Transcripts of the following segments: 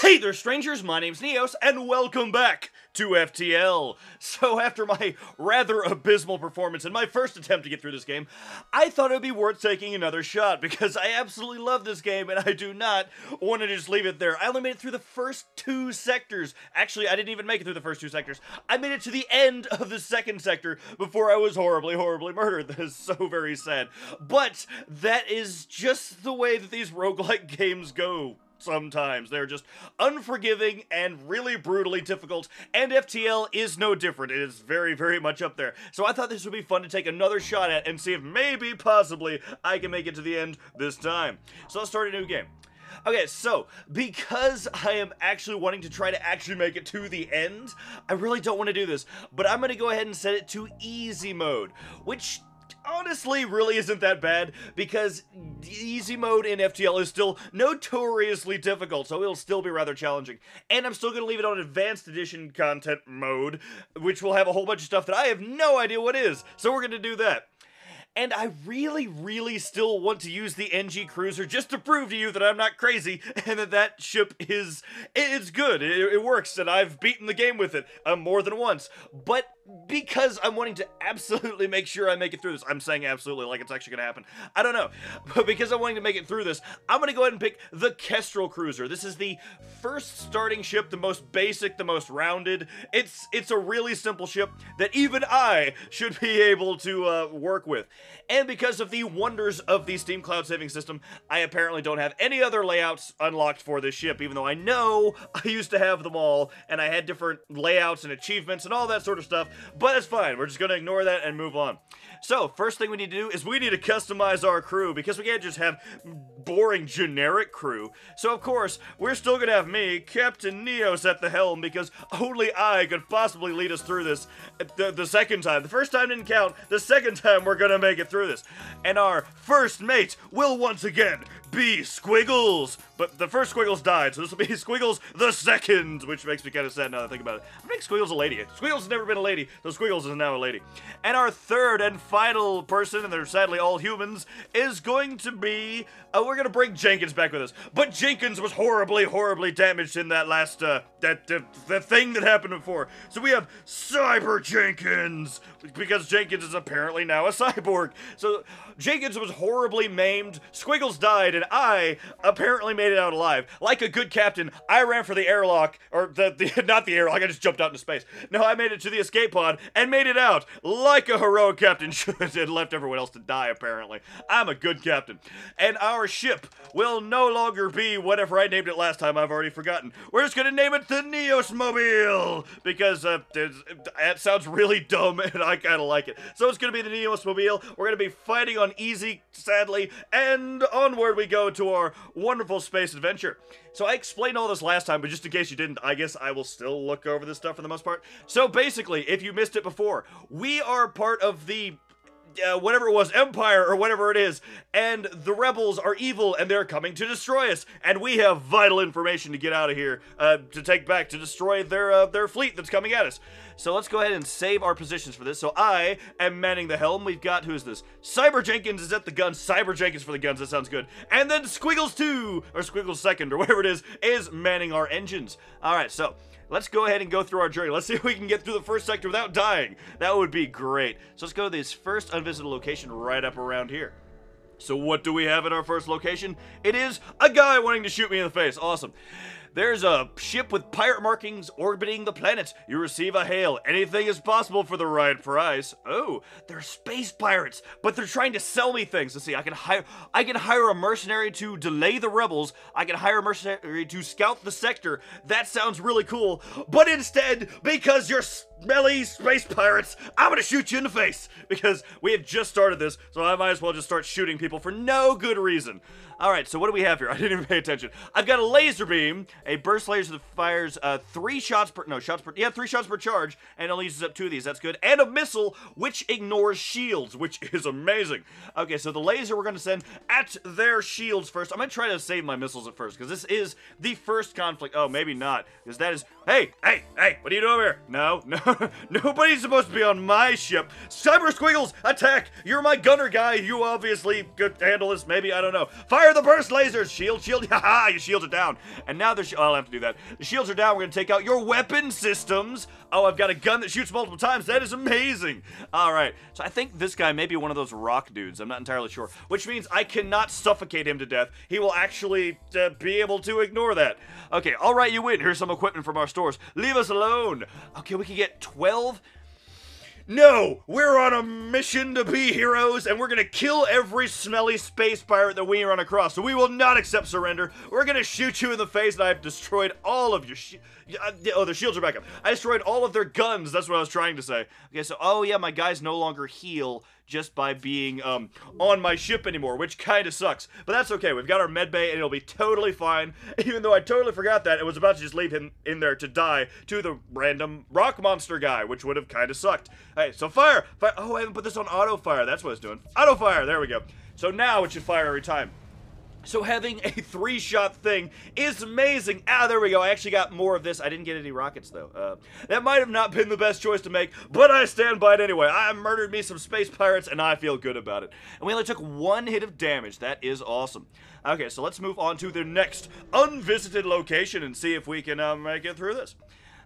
Hey there, strangers, my name's Neos, and welcome back to FTL. So after my rather abysmal performance in my first attempt to get through this game, I thought it would be worth taking another shot, because I absolutely love this game, and I do not want to just leave it there. I only made it through the first 2 sectors. Actually, I didn't even make it through the first 2 sectors. I made it to the end of the second sector before I was horribly murdered. That is so very sad. But that is just the way that these roguelike games go. Sometimes they're just unforgiving and really brutally difficult, and FTL is no different. It is very much up there. So I thought this would be fun to take another shot at and see if maybe, possibly, I can make it to the end this time. So let's start a new game. Okay, so, because I am actually wanting to try to actually make it to the end, I really don't want to do this, but I'm going to go ahead and set it to easy mode, which honestly really isn't that bad, because easy mode in FTL is still notoriously difficult, so it'll still be rather challenging. And I'm still going to leave it on advanced edition content mode, which will have a whole bunch of stuff that I have no idea what is, so we're going to do that. And I really still want to use the NG Cruiser just to prove to you that I'm not crazy and that ship is, it's good, it works, and I've beaten the game with it more than once. But because I'm wanting to absolutely make sure I make it through this, I'm saying absolutely like it's actually gonna happen, I don't know, but because I'm wanting to make it through this, I'm gonna go ahead and pick the Kestrel Cruiser. This is the first starting ship, the most basic, the most rounded. It's a really simple ship that even I should be able to work with. And because of the wonders of the Steam Cloud Saving System, I apparently don't have any other layouts unlocked for this ship, even though I know I used to have them all, and I had different layouts and achievements and all that sort of stuff, but it's fine. We're just going to ignore that and move on. So, first thing we need to do is we need to customize our crew, because we can't just have boring generic crew. So, of course, we're still going to have me, Captain Neos, at the helm, because only I could possibly lead us through this the second time. The first time didn't count. The second time we're going to make it through this. And our first mate will once again be Squiggles. But the first Squiggles died, so this will be Squiggles the second, which makes me kind of sad now that I think about it. I think Squiggles a lady. Squiggles has never been a lady, so Squiggles is now a lady. And our third and final person, and they're sadly all humans, is going to be, we're going to bring Jenkins back with us. But Jenkins was horribly damaged in that last, the thing that happened before. So we have Cyber Jenkins, because Jenkins is apparently now a cyborg. So Jenkins was horribly maimed, Squiggles died, and I apparently made it out alive. Like a good captain, I ran for the airlock, or not the airlock, I just jumped out into space. No, I made it to the escape pod and made it out, like a heroic captain should, and left everyone else to die, apparently. I'm a good captain. And our ship will no longer be whatever I named it last time, I've already forgotten. We're just gonna name it the NeosMobile, because that sounds really dumb, and I kinda like it. So it's gonna be the NeosMobile. We're gonna be fighting on easy, sadly, and onward we go to our wonderful space adventure. So I explained all this last time, but just in case you didn't, I guess I will still look over this stuff for the most part. So basically, if you missed it before, we are part of the whatever it was, Empire, or whatever it is, and the rebels are evil, and they're coming to destroy us, and we have vital information to get out of here, to take back, to destroy their fleet that's coming at us. So let's go ahead and save our positions for this. So I am manning the helm. We've got, who is this? Cyber Jenkins is at the guns. Cyber Jenkins for the guns, that sounds good. And then Squiggles 2, or Squiggles 2nd, or whatever it is manning our engines. Alright, so let's go ahead and go through our journey. Let's see if we can get through the first sector without dying. That would be great. So let's go to this first unvisited location right up around here. So what do we have in our first location? It is a guy wanting to shoot me in the face. Awesome. There's a ship with pirate markings orbiting the planet. You receive a hail. Anything is possible for the right price. Oh, they're space pirates, but they're trying to sell me things. Let's see, I can hire a mercenary to delay the rebels. I can hire a mercenary to scout the sector. That sounds really cool. But instead, because you're smelly space pirates, I'm gonna shoot you in the face, because we have just started this, so I might as well just start shooting people for no good reason. Alright, so what do we have here? I didn't even pay attention. I've got a laser beam, a burst laser that fires 3 shots per charge, and only uses up 2 of these. That's good. And a missile, which ignores shields, which is amazing. Okay, so the laser we're going to send at their shields first. I'm going to try to save my missiles at first, because this is the first conflict. Oh, maybe not, because that is... Hey, what are you doing over here? No, nobody's supposed to be on my ship. Cyber Squiggles, attack! You're my gunner guy. You obviously could handle this, maybe, I don't know. Fire the burst lasers! Shield, haha, you shielded down. And now they're I'll have to do that. The shields are down. We're going to take out your weapon systems. Oh, I've got a gun that shoots multiple times. That is amazing. All right. So I think this guy may be one of those rock dudes. I'm not entirely sure. Which means I cannot suffocate him to death. He will actually be able to ignore that. Okay, all right, you win. Here's some equipment from our stores. Leave us alone. Okay, we can get 12... No! We're on a mission to be heroes, and we're gonna kill every smelly space pirate that we run across, so we will not accept surrender. We're gonna shoot you in the face, and I've destroyed all of your oh, their shields are back up. I destroyed all of their guns, that's what I was trying to say. Okay, so, oh yeah, my guys no longer heal just by being, on my ship anymore, which kinda sucks. But that's okay, we've got our medbay, and it'll be totally fine, even though I totally forgot that and was about to just leave him in there to die to the random rock monster guy, which would have kinda sucked. Hey, so fire! Fire! Oh, I haven't put this on auto fire, that's what it's doing. Auto fire, there we go. So now it should fire every time. So having a 3-shot thing is amazing. Ah, there we go. I actually got more of this. I didn't get any rockets, though. That might have not been the best choice to make, but I stand by it anyway. I murdered me some space pirates, and I feel good about it. And we only took 1 hit of damage. That is awesome. Okay, so let's move on to the next unvisited location and see if we can make it through this.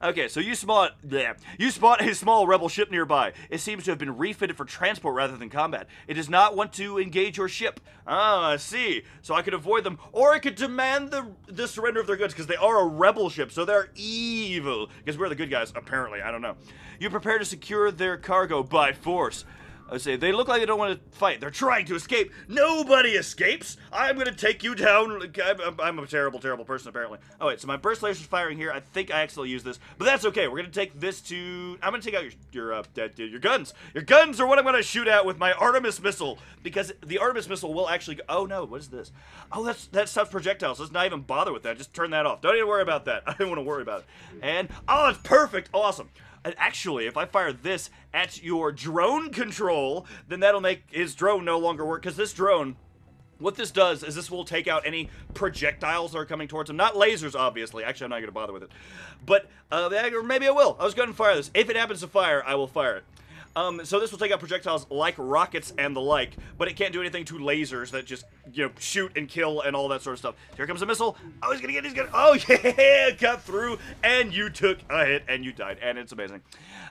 Okay, so you spot a small rebel ship nearby. It seems to have been refitted for transport rather than combat. It does not want to engage your ship. Ah, I see. So I could avoid them, or I could demand the surrender of their goods, because they are a rebel ship, so they're evil. Because we're the good guys, apparently. I don't know. You prepare to secure their cargo by force. I say, they look like they don't want to fight. They're trying to escape. Nobody escapes. I'm going to take you down. I'm a terrible, terrible person, apparently. Oh, wait, so my burst laser's firing here. I think I accidentally used this, but that's okay. We're going to take this to... I'm going to take out your guns. Your guns are what I'm going to shoot at with my Artemis missile, because the Artemis missile will actually go... Oh, no, what is this? Oh, that stuff's projectiles. Let's not even bother with that. Just turn that off. Don't even worry about that. I don't want to worry about it. And, oh, it's perfect. Awesome. And actually, if I fire this at your drone control, then that'll make his drone no longer work, because this drone, what this does is this will take out any projectiles that are coming towards him. Not lasers, obviously. Actually, I'm not going to bother with it. But, or maybe I will. I was going to fire this. If it happens to fire, I will fire it. So this will take out projectiles like rockets and the like, but it can't do anything to lasers that just, you know, shoot and kill and all that sort of stuff. Here comes a missile. Oh, he's gonna, oh yeah, got through, and you took a hit, and you died, and it's amazing.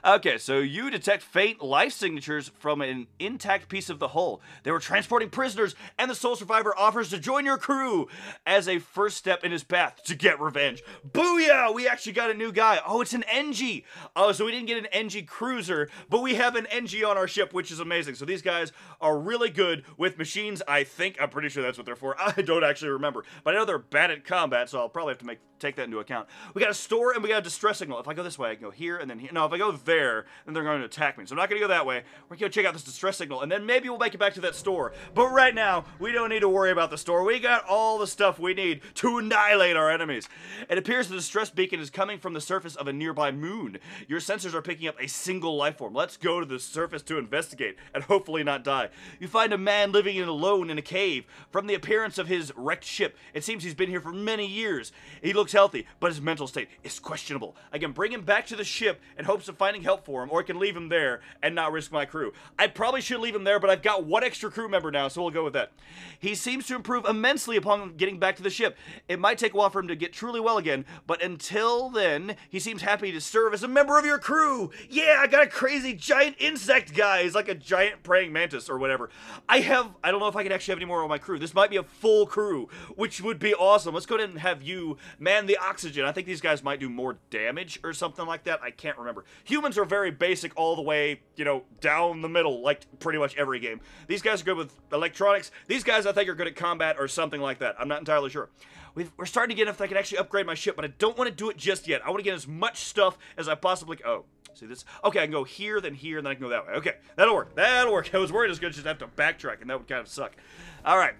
Okay, so you detect faint life signatures from an intact piece of the hull. They were transporting prisoners, and the sole survivor offers to join your crew as a first step in his path to get revenge. Booyah! We actually got a new guy. Oh, it's an NG. Oh, so we didn't get an NG cruiser, but we have an NG on our ship, which is amazing. So these guys are really good with machines, I think. I'm pretty sure that's what they're for. I don't actually remember, but I know they're bad at combat, so I'll probably have to take that into account. We got a store, and we got a distress signal. If I go this way, I can go here, and then here. No, if I go there, then they're going to attack me. So I'm not going to go that way. We're going to go check out this distress signal, and then maybe we'll make it back to that store. But right now, we don't need to worry about the store. We got all the stuff we need to annihilate our enemies. It appears the distress beacon is coming from the surface of a nearby moon. Your sensors are picking up a single life form. Let's go to the surface to investigate, and hopefully not die. You find a man living alone in a cave. From the appearance of his wrecked ship, it seems he's been here for many years. He looks healthy, but his mental state is questionable. I can bring him back to the ship in hopes of finding help for him, or I can leave him there and not risk my crew. I probably should leave him there, but I've got one extra crew member now, so we'll go with that. He seems to improve immensely upon getting back to the ship. It might take a while for him to get truly well again, but until then, he seems happy to serve as a member of your crew. Yeah, I got a crazy giant insect guy. He's like a giant praying mantis or whatever. I don't know if I can actually have any more on my crew. This might be a full crew, which would be awesome. Let's go ahead and have you man the oxygen. I think these guys might do more damage or something like that. I can't remember. Humans are very basic all the way, you know, down the middle, like pretty much every game. These guys are good with electronics. These guys, I think, are good at combat or something like that. I'm not entirely sure. We're starting to get if I can actually upgrade my ship, but I don't want to do it just yet. I want to get as much stuff as I possibly can. Oh, see this? Okay, I can go here, then here, and then I can go that way. Okay, that'll work. That'll work. I was worried I was going to just have to backtrack, and that would kind of suck. All right.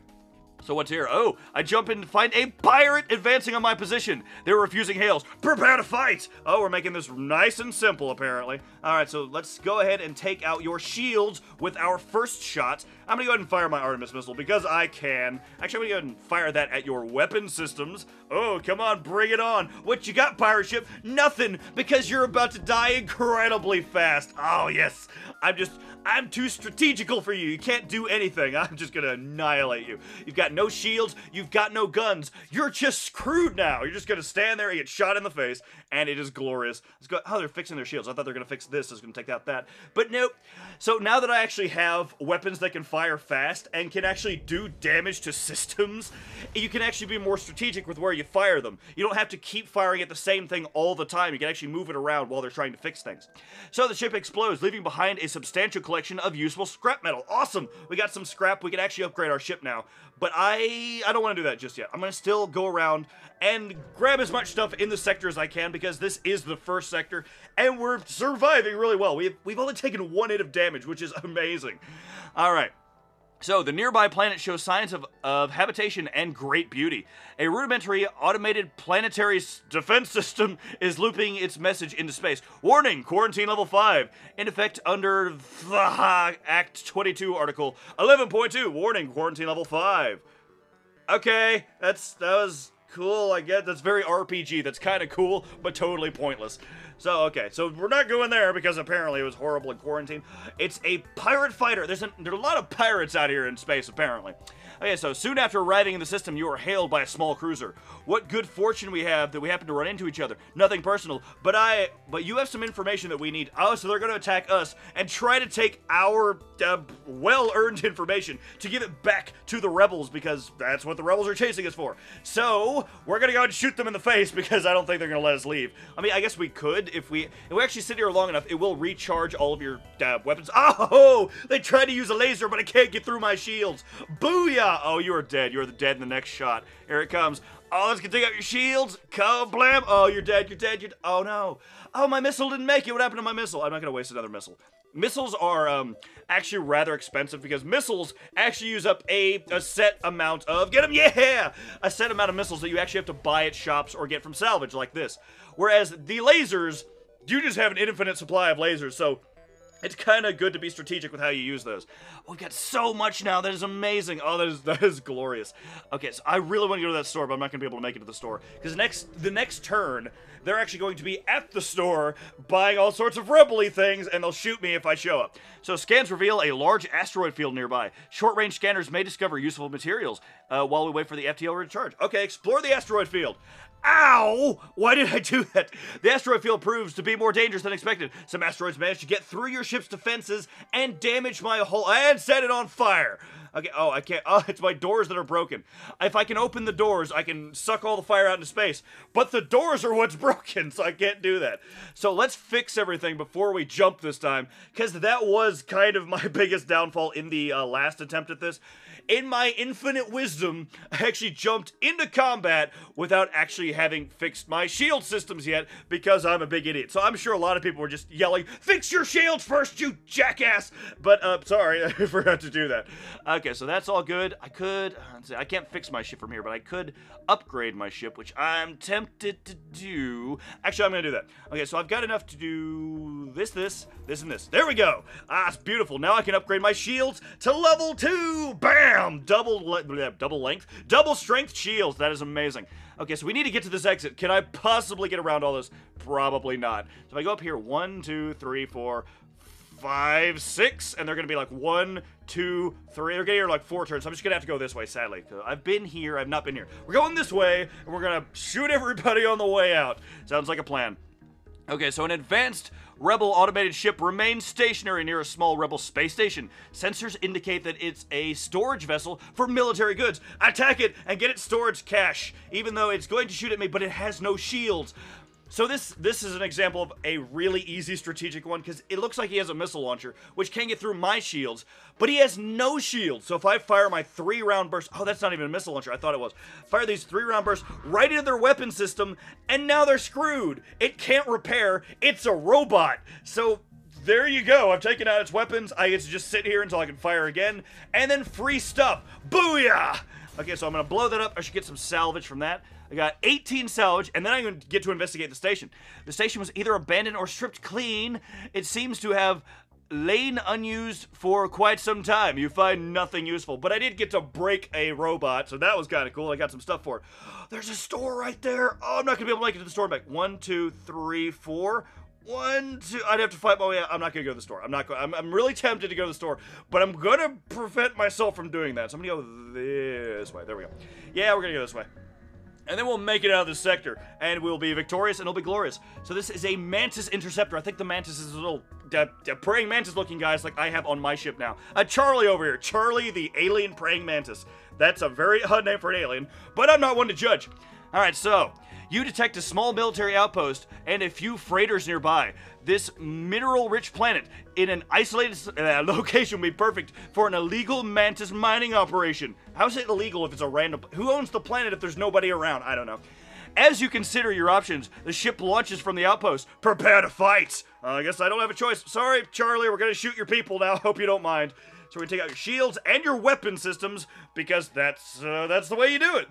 So what's here? Oh, I jump in to find a pirate advancing on my position. They're refusing hails. Prepare to fight! Oh, we're making this nice and simple, apparently. Alright, so let's go ahead and take out your shields with our first shot. I'm gonna go ahead and fire my Artemis missile because I can. Actually, I'm gonna go ahead and fire that at your weapon systems. Oh, come on, bring it on. What you got, pirate ship? Nothing, because you're about to die incredibly fast. Oh, yes. I'm too strategical for you. You can't do anything. I'm just gonna annihilate you. You've got no shields, you've got no guns. You're just screwed now. You're just gonna stand there and get shot in the face, and it is glorious. Let's go. Oh, they're fixing their shields. I thought they were gonna fix this. I was gonna take out that, but nope. So now that I actually have weapons that can fire fast and can actually do damage to systems, you can actually be more strategic with where you fire them. You don't have to keep firing at the same thing all the time. You can actually move it around while they're trying to fix things. So the ship explodes, leaving behind a substantial collection of useful scrap metal. Awesome! We got some scrap. We can actually upgrade our ship now. But I don't want to do that just yet. I'm going to still go around and grab as much stuff in the sector as I can, because this is the first sector, and we're surviving really well. We've only taken 1 hit of damage, which is amazing. Alright. So, the nearby planet shows signs of habitation and great beauty. A rudimentary automated planetary defense system is looping its message into space. Warning, quarantine level 5. In effect under the Act 22 article 11.2. Warning, quarantine level 5. Okay, that was cool, I guess. That's very RPG. That's kind of cool, but totally pointless. So, okay, so we're not going there because apparently it was horrible in quarantine. It's a pirate fighter. There's a lot of pirates out here in space, apparently. Okay, so soon after arriving in the system, you are hailed by a small cruiser. What good fortune we have that we happen to run into each other. Nothing personal, but you have some information that we need. Oh, so they're going to attack us and try to take our well-earned information to give it back to the rebels, because that's what the rebels are chasing us for. So we're going to go and shoot them in the face, because I don't think they're going to let us leave. I mean, I guess we could if we actually sit here long enough. It will recharge all of your weapons. Oh, they tried to use a laser, but I can't get through my shields. Booyah! Oh, you are dead. You're dead in the next shot. Here it comes. Oh, let's take out your shields. Kablam. Oh, you're dead. You're dead. Oh, no. Oh, my missile didn't make it. What happened to my missile? I'm not going to waste another missile. Missiles are actually rather expensive, because missiles actually use up a set amount of... Get them? Yeah! A set amount of missiles that you actually have to buy at shops or get from salvage, like this. Whereas the lasers, you just have an infinite supply of lasers, so... It's kind of good to be strategic with how you use those. Oh, we've got so much now. That is amazing. Oh, that is glorious. Okay, so I really want to go to that store, but I'm not going to be able to make it to the store. Because the next turn, they're actually going to be at the store buying all sorts of rebel-y things, and they'll shoot me if I show up. So scans reveal a large asteroid field nearby. Short-range scanners may discover useful materials while we wait for the FTL to recharge. Okay, explore the asteroid field. Ow! Why did I do that? The asteroid field proves to be more dangerous than expected. Some asteroids managed to get through your ship's defenses and damage my hull and set it on fire. Okay, oh, I can't. Oh, it's my doors that are broken. If I can open the doors, I can suck all the fire out into space. But the doors are what's broken, so I can't do that. So let's fix everything before we jump this time, because that was kind of my biggest downfall in the last attempt at this. In my infinite wisdom, I actually jumped into combat without actually having fixed my shield systems yet, because I'm a big idiot. So I'm sure a lot of people were just yelling, "Fix your shields first, you jackass!" But, sorry, I forgot to do that. Okay, so that's all good. I can't fix my ship from here, but I could upgrade my ship, which I'm tempted to do. Actually, I'm gonna do that. Okay, so I've got enough to do this, and this. There we go. Ah, it's beautiful. Now I can upgrade my shields to level 2. Bam! Double length, double strength shields. That is amazing. Okay, so we need to get to this exit. Can I possibly get around all this? Probably not. So if I go up here, 1, 2, 3, 4, 5, 6, and they're gonna be like 1, 2, 3. They're gonna hear like 4 turns. So I'm just gonna have to go this way, sadly. I've been here, I've not been here. We're going this way, and we're gonna shoot everybody on the way out. Sounds like a plan. Okay, so an advanced rebel automated ship remains stationary near a small rebel space station. Sensors indicate that it's a storage vessel for military goods. Attack it and get its storage cache, even though it's going to shoot at me, but it has no shields. So this is an example of a really easy strategic one, because it looks like he has a missile launcher, which can get through my shields, but he has no shields. So if I fire my 3-round burst, oh, that's not even a missile launcher, I thought it was. Fire these 3-round bursts right into their weapon system, and now they're screwed. It can't repair, it's a robot. So there you go, I've taken out its weapons, I get to just sit here until I can fire again, and then free stuff. Booyah! Okay, so I'm gonna blow that up. I should get some salvage from that. I got 18 salvage, and then I'm going to get to investigate the station. The station was either abandoned or stripped clean. It seems to have lain unused for quite some time. You find nothing useful, but I did get to break a robot, so that was kind of cool. I got some stuff for it. There's a store right there. Oh, I'm not going to be able to make it to the store back. 1, 2, 3, 4. One, two. I'd have to fight my way out. I'm not gonna go to the store. I'm really tempted to go to the store, but I'm gonna prevent myself from doing that. So I'm gonna go this way. There we go. Yeah, we're gonna go this way. And then we'll make it out of this sector, and we'll be victorious, and it'll be glorious. So this is a Mantis Interceptor. I think the Mantis is a little praying mantis looking guys like I have on my ship now. Charlie over here. Charlie, the alien praying mantis. That's a very odd name for an alien, but I'm not one to judge. All right, so you detect a small military outpost and a few freighters nearby. This mineral-rich planet in an isolated location would be perfect for an illegal mantis mining operation. How is it illegal if it's a random... Who owns the planet if there's nobody around? I don't know. As you consider your options, the ship launches from the outpost. Prepare to fight! I guess I don't have a choice. Sorry, Charlie, we're gonna shoot your people now. Hope you don't mind. So we're gonna take out your shields and your weapon systems, because that's the way you do it.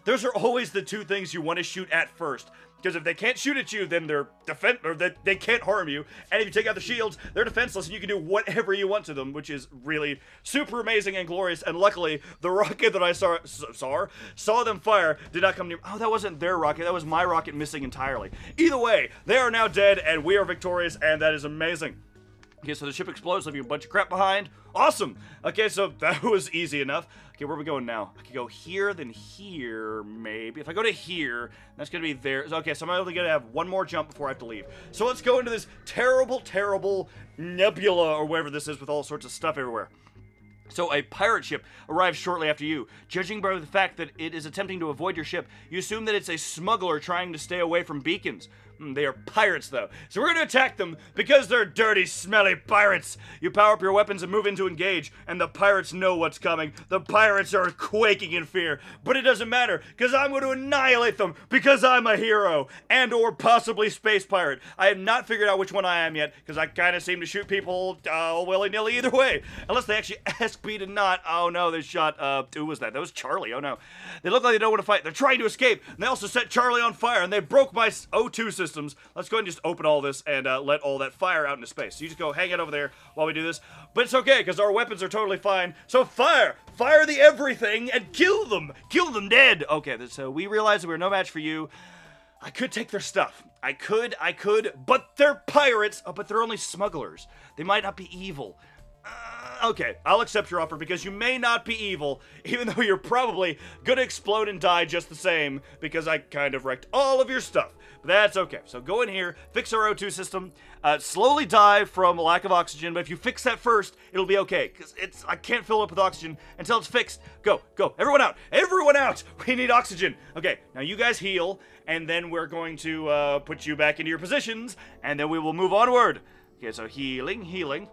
Those are always the two things you want to shoot at first. Because if they can't shoot at you, then they're they can't harm you. And if you take out the shields, they're defenseless, and you can do whatever you want to them, which is really super amazing and glorious. And luckily, the rocket that I saw them fire did not come near. Oh, that wasn't their rocket. That was my rocket missing entirely. Either way, they are now dead, and we are victorious, and that is amazing. Okay, so the ship explodes, leaving a bunch of crap behind. Awesome! Okay, so that was easy enough. Okay, where are we going now? I could go here, then here, maybe. If I go to here, that's gonna be there. Okay, so I'm only gonna have one more jump before I have to leave. So let's go into this terrible, terrible nebula, or whatever this is, with all sorts of stuff everywhere. So a pirate ship arrives shortly after you. Judging by the fact that it is attempting to avoid your ship, you assume that it's a smuggler trying to stay away from beacons. They are pirates, though. So we're going to attack them because they're dirty, smelly pirates. You power up your weapons and move in to engage, and the pirates know what's coming. The pirates are quaking in fear, but it doesn't matter because I'm going to annihilate them because I'm a hero and or possibly space pirate. I have not figured out which one I am yet because I kind of seem to shoot people willy-nilly either way, unless they actually ask me to not. Oh no, they shot, who was that? That was Charlie. Oh no. They look like they don't want to fight. They're trying to escape, and they also set Charlie on fire, and they broke my O2 system. Let's go ahead and just open all this and let all that fire out into space. So you just go hang it over there while we do this. But it's okay, because our weapons are totally fine. So fire! Fire the everything and kill them! Kill them dead! Okay, so we realized we're no match for you. I could take their stuff. I could, but they're pirates. Oh, but they're only smugglers. They might not be evil. Okay, I'll accept your offer because you may not be evil, even though you're probably gonna explode and die just the same because I kind of wrecked all of your stuff. But that's okay. So go in here, fix our O2 system, slowly die from lack of oxygen, but if you fix that first, it'll be okay, because I can't fill it up with oxygen until it's fixed. Go, everyone out, everyone out! We need oxygen. Okay, now you guys heal, and then we're going to put you back into your positions, and then we will move onward. Okay, so healing.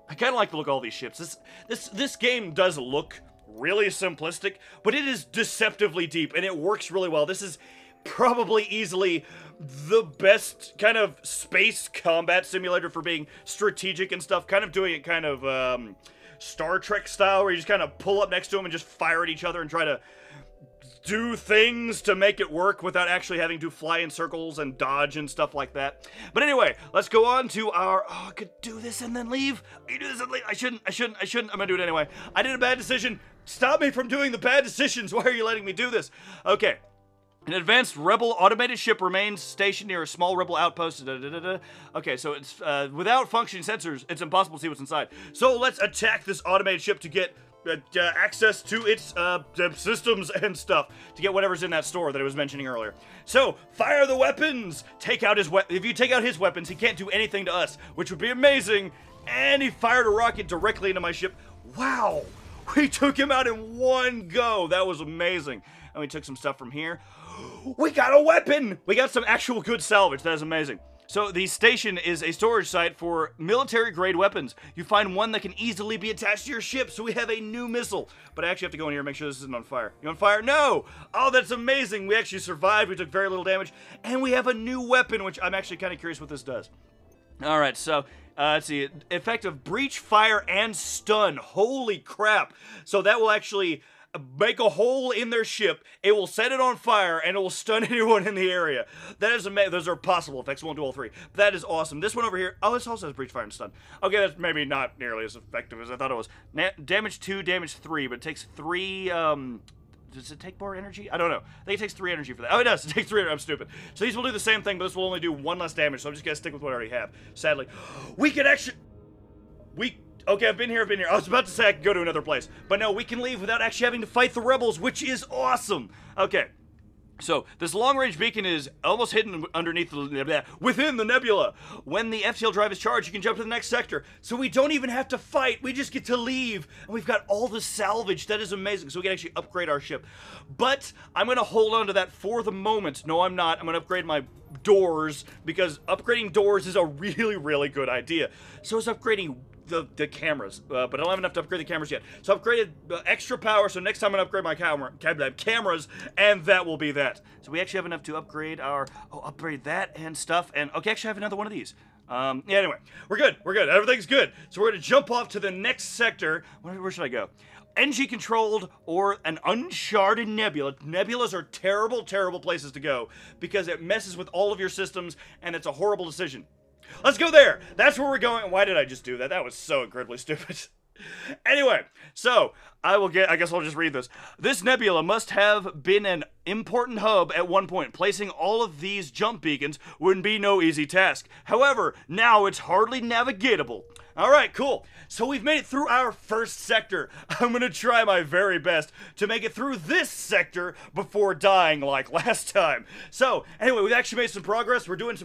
I kind of like the look of all these ships. This game does look really simplistic, but it is deceptively deep, and it works really well. This is probably easily the best kind of space combat simulator for being strategic and stuff. Kind of doing it kind of Star Trek style, where you just kind of pull up next to them and just fire at each other and try to do things to make it work without actually having to fly in circles and dodge and stuff like that. But anyway, let's go on to our... Oh, I could do this and then leave. I do this and leave. I shouldn't. I'm gonna do it anyway. I did a bad decision. Stop me from doing the bad decisions. Why are you letting me do this? Okay. An advanced rebel automated ship remains stationed near a small rebel outpost. Okay, so it's without functioning sensors, it's impossible to see what's inside. So let's attack this automated ship to get access to its systems and stuff, to get whatever's in that store that I was mentioning earlier. So, fire the weapons! Take out his if you take out his weapons, he can't do anything to us, which would be amazing. And he fired a rocket directly into my ship. Wow! We took him out in one go! That was amazing. And we took some stuff from here. We got a weapon! We got some actual good salvage. That is amazing. So the station is a storage site for military-grade weapons. You find one that can easily be attached to your ship, so we have a new missile. But I actually have to go in here and make sure this isn't on fire. You on fire? No! Oh, that's amazing! We actually survived, we took very little damage, and we have a new weapon, which I'm actually kind of curious what this does. Alright, so, let's see. Effect of breach, fire, and stun. Holy crap! So that will actually make a hole in their ship, it will set it on fire, and it will stun anyone in the area. That is amazing. Those are possible effects. We won't do all three. But that is awesome. This one over here, oh, this also has breach, fire, and stun. Okay, that's maybe not nearly as effective as I thought it was. Damage 2, damage 3, but it takes 3 does it take more energy? I don't know. I think it takes 3 energy for that. Oh, it does. It takes 3 energy. I'm stupid. So these will do the same thing, but this will only do 1 less damage, so I'm just going to stick with what I already have. Sadly. We can actually... Okay, I've been here. I was about to say I could go to another place. But no, we can leave without actually having to fight the rebels, which is awesome. Okay. So, this long-range beacon is almost hidden underneath within the nebula. When the FTL drive is charged, you can jump to the next sector. So we don't even have to fight, we just get to leave. And we've got all the salvage, that is amazing. So we can actually upgrade our ship. But, I'm going to hold on to that for the moment. No, I'm not. I'm going to upgrade my doors, because upgrading doors is a really, really good idea. So is upgrading the cameras, but I don't have enough to upgrade the cameras yet. So I've upgraded extra power, so next time I'm going to upgrade my cameras, and that will be that. So we actually have enough to upgrade our, upgrade that and stuff, and okay, actually I have another one of these. Yeah, anyway, we're good, everything's good. So we're going to jump off to the next sector. Where should I go? NG-controlled or an uncharted nebula. Nebulas are terrible, terrible places to go, because it messes with all of your systems, and it's a horrible decision. Let's go there. That's where we're going. Why did I just do that? That was so incredibly stupid. Anyway, so I guess I'll just read this. This nebula must have been an important hub at one point. Placing all of these jump beacons wouldn't be no easy task. However, now it's hardly navigatable. Alright, cool. So we've made it through our first sector. I'm gonna try my very best to make it through this sector before dying like last time. So, anyway, we've actually made some progress. We're doing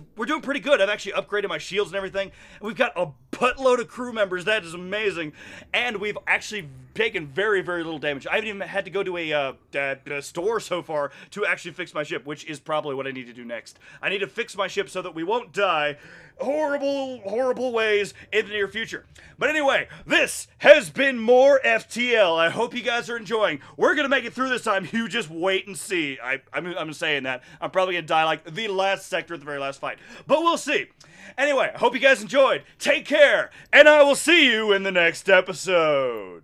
pretty good. I've actually upgraded my shields and everything. We've got a buttload of crew members. That is amazing. And we've actually taken very, very little damage. I haven't even had to go to a store so far to actually fix my ship, which is probably what I need to do next. I need to fix my ship so that we won't die horrible, horrible ways in the near future. But anyway, this has been more FTL. I hope you guys are enjoying. We're gonna make it through this time. You just wait and see. I'm saying that. I'm probably gonna die like the last sector at the very last fight. But we'll see. Anyway, I hope you guys enjoyed. Take care, and I will see you in the next episode.